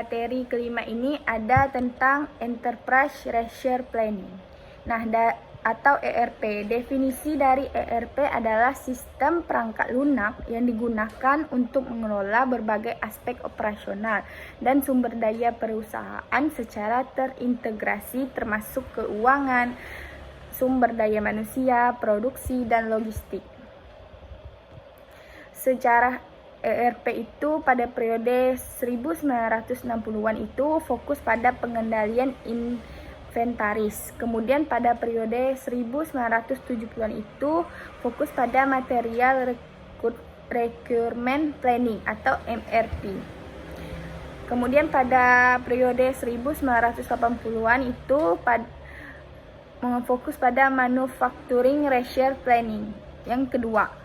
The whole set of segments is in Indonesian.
materi kelima ini ada tentang Enterprise Resource Planning. Nah, atau ERP. Definisi dari ERP adalah sistem perangkat lunak yang digunakan untuk mengelola berbagai aspek operasional dan sumber daya perusahaan secara terintegrasi termasuk keuangan, sumber daya manusia, produksi, dan logistik. Secara ERP itu pada periode 1960-an itu fokus pada pengendalian inventaris. Kemudian pada periode 1970-an itu fokus pada material requirement planning atau MRP. Kemudian pada periode 1980-an itu fokus pada manufacturing resource planning yang kedua.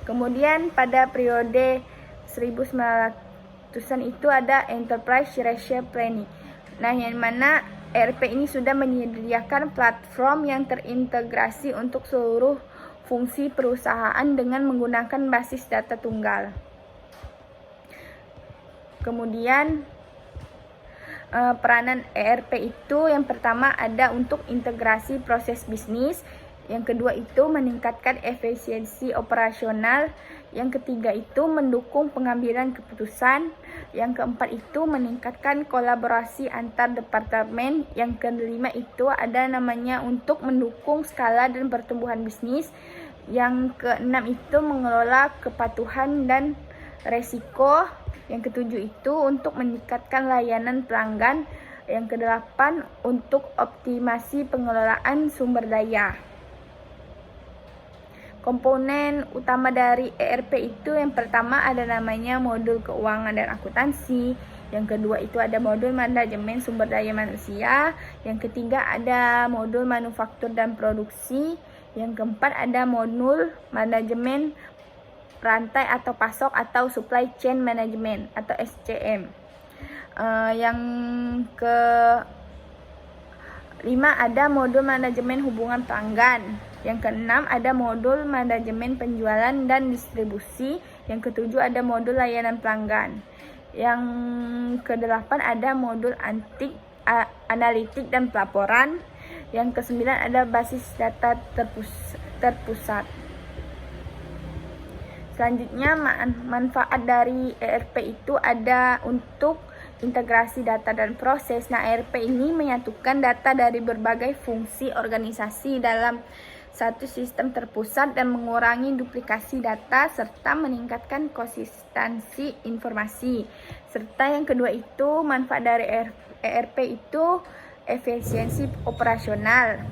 Kemudian pada periode 1900-an itu ada Enterprise Resource Planning. Nah, yang mana ERP ini sudah menyediakan platform yang terintegrasi untuk seluruh fungsi perusahaan dengan menggunakan basis data tunggal. Kemudian peranan ERP itu yang pertama ada untuk integrasi proses bisnis, yang kedua itu meningkatkan efisiensi operasional, yang ketiga itu mendukung pengambilan keputusan, yang keempat itu meningkatkan kolaborasi antar departemen, yang kelima itu ada namanya untuk mendukung skala dan pertumbuhan bisnis, yang keenam itu mengelola kepatuhan dan resiko, yang ketujuh itu untuk meningkatkan layanan pelanggan, yang kedelapan untuk optimasi pengelolaan sumber daya. Komponen utama dari ERP itu yang pertama ada namanya modul keuangan dan akuntansi, yang kedua itu ada modul manajemen sumber daya manusia, yang ketiga ada modul manufaktur dan produksi, yang keempat ada modul manajemen rantai atau pasok atau supply chain management atau SCM. Yang kelima ada modul manajemen hubungan pelanggan. Yang keenam ada modul manajemen penjualan dan distribusi. Yang ketujuh ada modul layanan pelanggan. Yang kedelapan ada modul analitik dan pelaporan. Yang kesembilan ada basis data terpusat. Selanjutnya manfaat dari ERP itu ada untuk integrasi data dan proses. Nah, ERP ini menyatukan data dari berbagai fungsi organisasi dalam satu sistem terpusat dan mengurangi duplikasi data serta meningkatkan konsistensi informasi. Serta yang kedua itu manfaat dari ERP itu efisiensi operasional.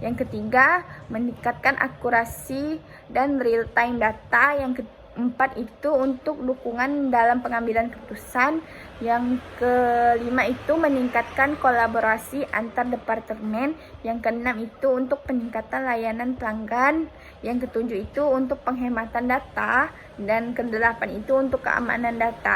Yang ketiga meningkatkan akurasi dan real time data. Yang keempat itu untuk dukungan dalam pengambilan keputusan. Yang kelima itu meningkatkan kolaborasi antar departemen. Yang keenam itu untuk peningkatan layanan pelanggan. Yang ketujuh itu untuk penghematan data. Dan kedelapan itu untuk keamanan data.